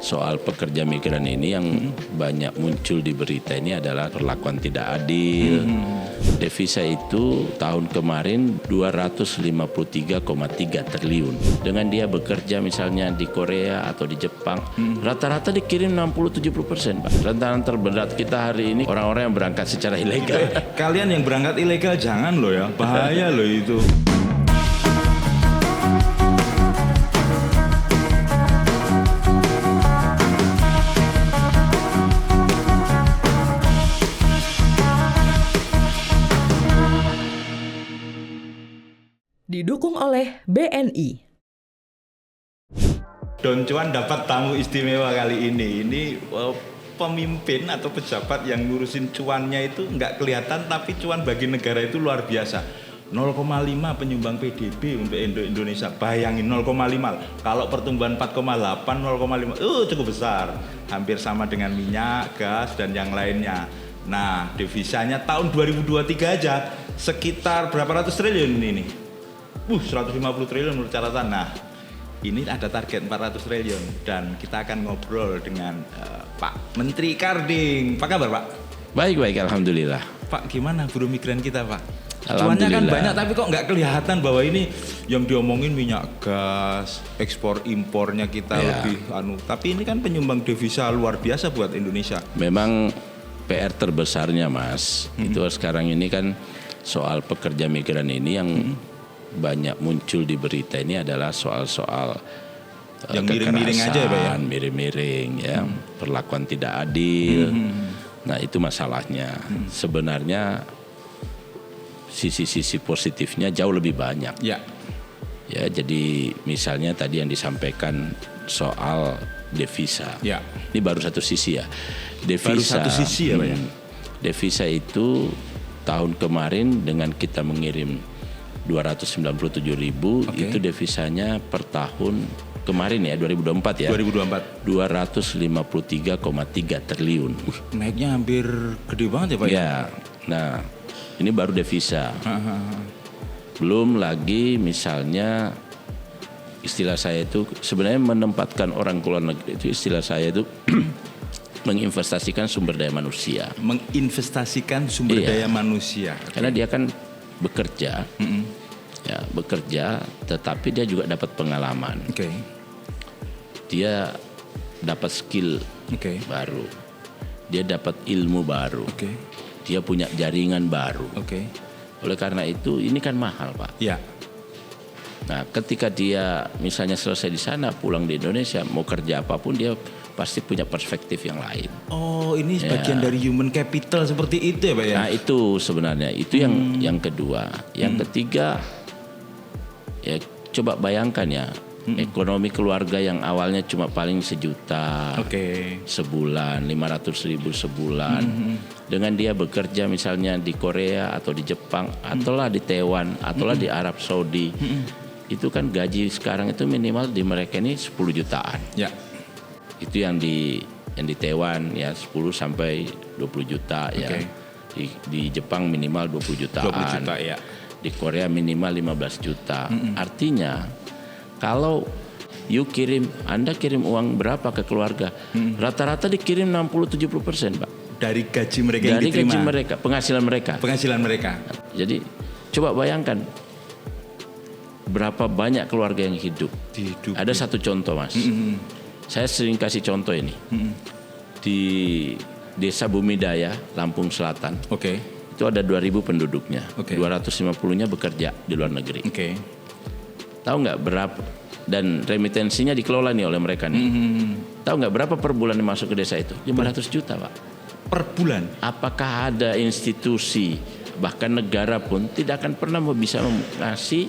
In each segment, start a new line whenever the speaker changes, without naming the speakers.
soal pekerja migran ini yang banyak muncul di berita ini adalah perlakuan tidak adil. Devisa itu tahun kemarin 253,3 triliun. Dengan dia bekerja misalnya di Korea atau di Jepang, rata-rata dikirim 60-70%, Pak. Tantangan terberat kita hari ini orang-orang yang berangkat secara ilegal.
Kalian yang berangkat ilegal jangan loh ya, bahaya loh itu.
Didukung oleh BNI.
Don Cuan dapat tamu istimewa kali ini. Ini pemimpin atau pejabat yang ngurusin cuannya itu nggak kelihatan, tapi cuan bagi negara itu luar biasa. 0,5 penyumbang PDB untuk Indonesia. Bayangin 0,5. Kalau pertumbuhan 4,8, 0,5 cukup besar. Hampir sama dengan minyak, gas dan yang lainnya. Nah, devisanya tahun 2023 aja sekitar berapa ratus triliun ini? 150 triliun menurut catatan. Nah, ini ada target 400 triliun dan kita akan ngobrol dengan Pak Menteri Karding. Apa kabar, Pak?
Baik, alhamdulillah.
Pak, gimana buruh migran kita, Pak? Cuannya kan banyak tapi kok nggak kelihatan bahwa ini yang diomongin minyak gas, ekspor impornya kita lebih tapi ini kan penyumbang devisa luar biasa buat Indonesia.
Memang PR terbesarnya, Mas, itu sekarang ini kan soal pekerja migran ini yang banyak muncul di berita ini adalah soal-soal
yang miring-miring aja ya, Pak ya?
Miring-miring ya, perlakuan tidak adil. Nah, itu masalahnya. Sebenarnya sisi-sisi positifnya jauh lebih banyak. Ya, jadi misalnya tadi yang disampaikan soal devisa. Ya. Ini baru satu sisi ya. Devisa,
baru satu sisi ya, Pak ya?
Devisa itu tahun kemarin dengan kita mengirim 297.000 itu devisanya per tahun kemarin ya 2024 ya. 253,3 triliun.
Naiknya hampir gede banget ya, Pak ya.
Nah, ini baru devisa. Belum lagi misalnya istilah saya itu sebenarnya menempatkan orang ke luar negeri itu istilah saya itu menginvestasikan sumber daya manusia.
Menginvestasikan sumber daya manusia.
Karena dia kan bekerja, bekerja, tetapi dia juga dapat pengalaman. Dia dapat skill baru, dia dapat ilmu baru, dia punya jaringan baru. Oleh karena itu, ini kan mahal, Pak. Nah, ketika dia misalnya selesai di sana, pulang di Indonesia, mau kerja apapun dia pasti punya perspektif yang lain. Oh, ini bagian dari human capital seperti itu ya, Pak ya? Nah, itu sebenarnya itu yang kedua. Yang ketiga, ya coba bayangkan ya, ekonomi keluarga yang awalnya cuma paling 1 juta sebulan, 500.000 sebulan, dengan dia bekerja misalnya di Korea atau di Jepang, ataulah di Taiwan, ataulah di Arab Saudi, itu kan gaji sekarang itu minimal di mereka ini 10 jutaan. Itu yang di Taiwan ya 10 sampai 20 juta ya. Di Jepang minimal 20 jutaan. 20 juta ya. Di Korea minimal 15 juta. Artinya kalau Anda kirim uang berapa ke keluarga? Rata-rata dikirim 60-70%, Pak. Dari gaji mereka yang diterima. Dari gaji mereka, penghasilan mereka. Jadi coba bayangkan berapa banyak keluarga yang hidup. Ada satu contoh, Mas. Saya sering kasih contoh ini. Di Desa Bumidaya, Lampung Selatan. Itu ada 2.000 penduduknya. 250-nya bekerja di luar negeri. Tahu nggak berapa? Dan remitensinya dikelola nih oleh mereka nih. Tahu nggak berapa per bulan yang masuk ke desa itu? 500 juta, Pak. Per bulan? Apakah ada institusi, bahkan negara pun tidak akan pernah bisa mengasih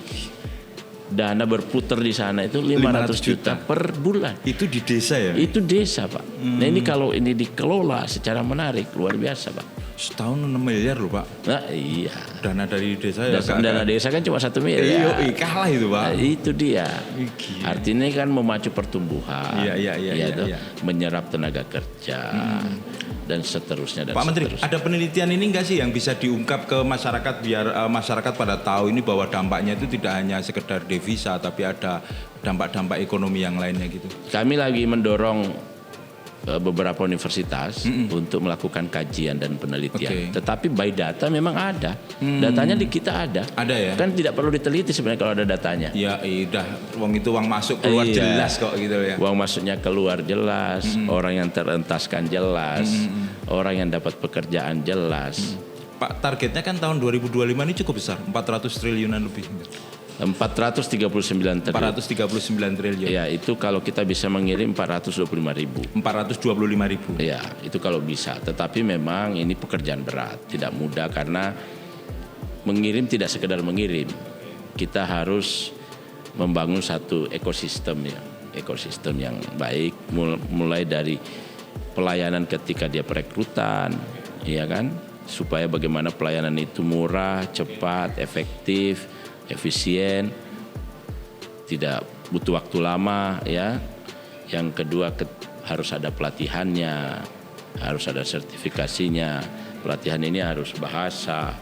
dana berputar di sana itu 500 juta per bulan. Itu di desa ya? Itu desa, Pak. Nah, ini kalau ini dikelola secara menarik, luar biasa, Pak.
Setahun 6 miliar loh, Pak.
Nah, iya.
Dana dari desa ya.
Dana desa kan cuma 1 miliar.
Kalah itu, Pak.
Nah, itu dia. Artinya kan memacu pertumbuhan. Iya. Menyerap tenaga kerja. Dan seterusnya.
Pak Menteri, ada penelitian ini enggak sih yang bisa diungkap ke masyarakat biar masyarakat pada tahu ini bahwa dampaknya itu tidak hanya sekedar devisa tapi ada dampak-dampak ekonomi yang lainnya gitu?
Kami lagi mendorong beberapa universitas untuk melakukan kajian dan penelitian. Tetapi by data memang ada. Datanya di kita ada.
Ada ya.
Kan tidak perlu diteliti sebenarnya kalau ada datanya.
Ya, uang masuk keluar jelas kok gitu ya.
Uang masuknya keluar jelas, orang yang terentaskan jelas, orang yang dapat pekerjaan jelas.
Pak, targetnya kan tahun 2025 ini cukup besar, 400 triliunan lebih.
439 triliun.
439 triliun.
Ya, itu kalau kita bisa mengirim 425.000.
425.000.
Ya, itu kalau bisa. Tetapi memang ini pekerjaan berat, tidak mudah karena mengirim tidak sekedar mengirim. Kita harus membangun satu ekosistem ya, ekosistem yang baik mulai dari pelayanan ketika dia perekrutan, ya kan? Supaya bagaimana pelayanan itu murah, cepat, efektif, efisien, tidak butuh waktu lama ya. Yang kedua harus ada pelatihannya, harus ada sertifikasinya. Pelatihan ini harus bahasa,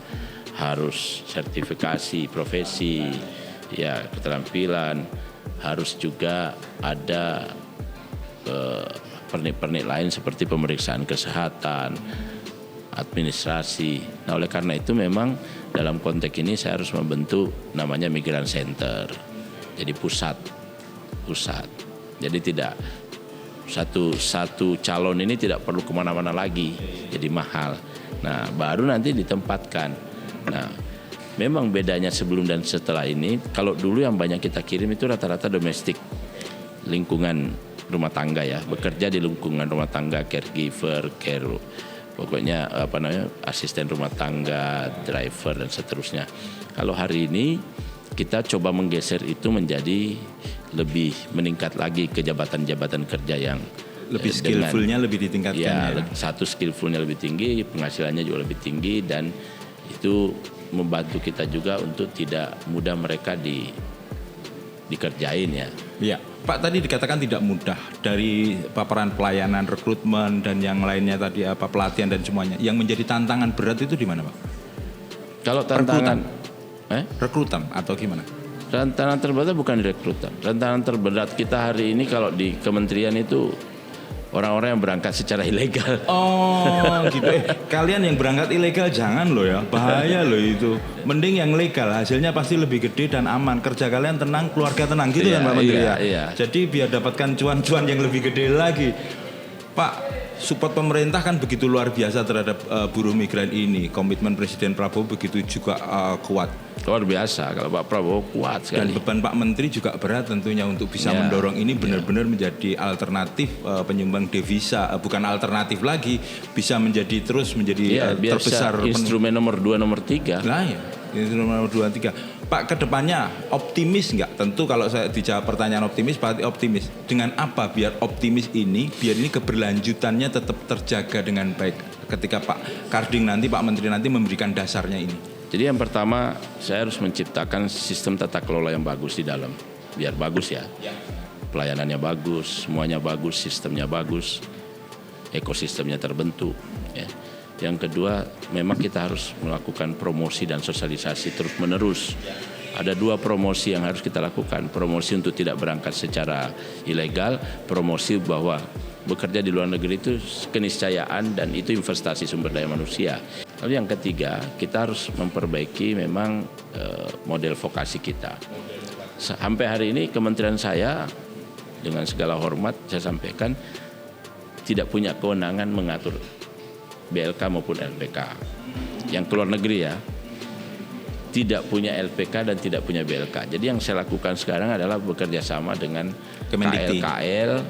harus sertifikasi profesi, ya keterampilan, harus juga ada pernik-pernik lain seperti pemeriksaan kesehatan, administrasi. Nah, oleh karena itu memang dalam konteks ini saya harus membentuk namanya Migran Center. Jadi pusat. Jadi tidak satu calon ini tidak perlu kemana-mana lagi. Jadi mahal. Nah, baru nanti ditempatkan. Nah, memang bedanya sebelum dan setelah ini. Kalau dulu yang banyak kita kirim itu rata-rata domestik, lingkungan rumah tangga ya, bekerja di lingkungan rumah tangga, caregiver, pokoknya asisten rumah tangga, driver dan seterusnya. Kalau hari ini kita coba menggeser itu menjadi lebih meningkat lagi ke jabatan-jabatan kerja yang
lebih skillfulnya lebih ditingkatkan ya.
Satu skillfulnya lebih tinggi, penghasilannya juga lebih tinggi, dan itu membantu kita juga untuk tidak mudah mereka dikerjain ya.
Iya. Pak, tadi dikatakan tidak mudah dari paparan pelayanan, rekrutmen dan yang lainnya tadi pelatihan dan semuanya. Yang menjadi tantangan berat itu di mana, Pak?
Kalau tantangan
rekrutan atau gimana?
Tantangan terberat bukan di rekrutan. Tantangan terberat kita hari ini kalau di kementerian itu orang-orang yang berangkat secara ilegal.
Oh gitu. Kalian yang berangkat ilegal jangan loh ya, bahaya loh itu. Mending yang legal, hasilnya pasti lebih gede dan aman. Kerja kalian tenang, keluarga tenang gitu kan Pak Menteri ya. Iya. Jadi biar dapatkan cuan-cuan yang lebih gede lagi. Pak, support pemerintah kan begitu luar biasa terhadap buruh migran ini. Komitmen Presiden Prabowo begitu juga kuat.
Luar biasa kalau Pak Prabowo kuat sekali.
Dan beban Pak Menteri juga berat tentunya untuk bisa mendorong ini benar-benar menjadi alternatif penyumbang devisa, bukan alternatif lagi, bisa menjadi terus menjadi terbesar.
Instrumen nomor 2, nomor 3.
Nah ya, instrumen nomor 2, 3. Pak, kedepannya optimis nggak? Tentu kalau saya dijawab pertanyaan optimis, berarti optimis. Dengan apa biar optimis ini, biar ini keberlanjutannya tetap terjaga dengan baik ketika Pak Karding nanti, Pak Menteri nanti memberikan dasarnya ini?
Jadi yang pertama saya harus menciptakan sistem tata kelola yang bagus di dalam, biar bagus ya. Pelayanannya bagus, semuanya bagus, sistemnya bagus, ekosistemnya terbentuk. Ya. Yang kedua, memang kita harus melakukan promosi dan sosialisasi terus menerus. Ada 2 promosi yang harus kita lakukan. Promosi untuk tidak berangkat secara ilegal, promosi bahwa bekerja di luar negeri itu keniscayaan dan itu investasi sumber daya manusia. Lalu yang ketiga, kita harus memperbaiki memang model vokasi kita. Sampai hari ini kementerian saya dengan segala hormat saya sampaikan tidak punya kewenangan mengatur BLK maupun LPK. Yang keluar negeri ya, tidak punya LPK dan tidak punya BLK. Jadi yang saya lakukan sekarang adalah bekerja sama dengan KL,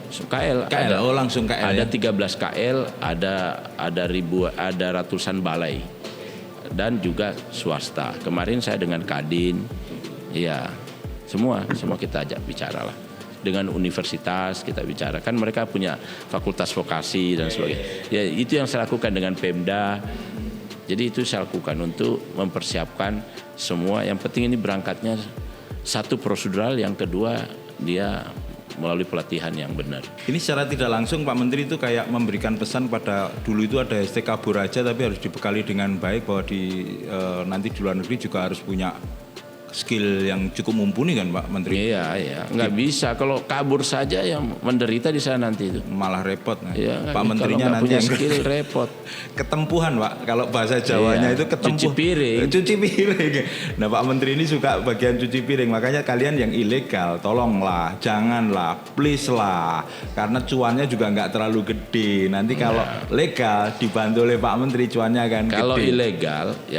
langsung KL. Ada 13 KL, ada ratusan balai dan juga swasta. Kemarin saya dengan Kadin, ya semua kita ajak bicara lah. Dengan universitas kita bicara, kan mereka punya fakultas vokasi dan sebagainya. Ya itu yang saya lakukan dengan Pemda. Jadi itu saya lakukan untuk mempersiapkan semua. Yang penting ini berangkatnya satu prosedural, yang kedua dia melalui pelatihan yang benar.
Ini secara tidak langsung Pak Menteri itu kayak memberikan pesan pada, dulu itu ada ST kabur aja tapi harus dibekali dengan baik bahwa nanti di luar negeri juga harus punya skill yang cukup mumpuni kan Pak Menteri.
Iya, nggak bisa kalau kabur saja yang menderita di sana nanti itu.
Malah repot.
Iya,
Pak Menterinya nanti
punya skill repot.
Ketempuhan Pak, kalau bahasa Jawanya itu
cuci piring.
Cuci piring. Nah Pak Menteri ini suka bagian cuci piring, makanya kalian yang ilegal tolonglah, janganlah, please lah, karena cuannya juga nggak terlalu gede. Nanti kalau legal dibantu oleh Pak Menteri cuannya akan
kalau
gede.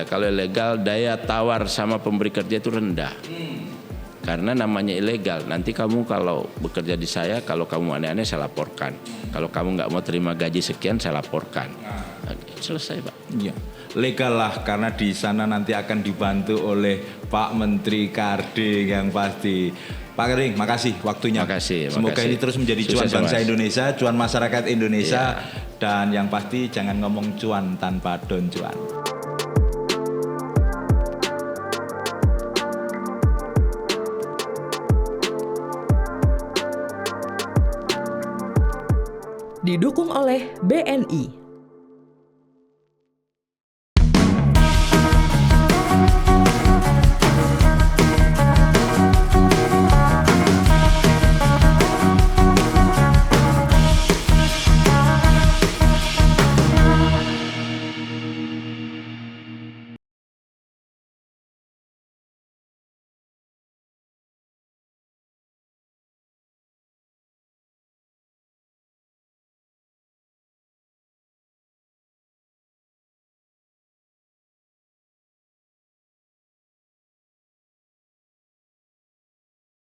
Kalau ilegal daya tawar sama pemberi kerja itu rendah. Karena namanya ilegal. Nanti kamu kalau bekerja di saya, kalau kamu aneh-aneh saya laporkan. Kalau kamu nggak mau terima gaji sekian saya laporkan. Selesai Pak.
Iya. Legal lah, karena di sana nanti akan dibantu oleh Pak Menteri Kardi yang pasti. Pak Kering, makasih waktunya. Semoga ini terus menjadi cuan bangsa Indonesia, cuan masyarakat Indonesia, dan yang pasti jangan ngomong cuan tanpa don cuan.
Didukung oleh BNI.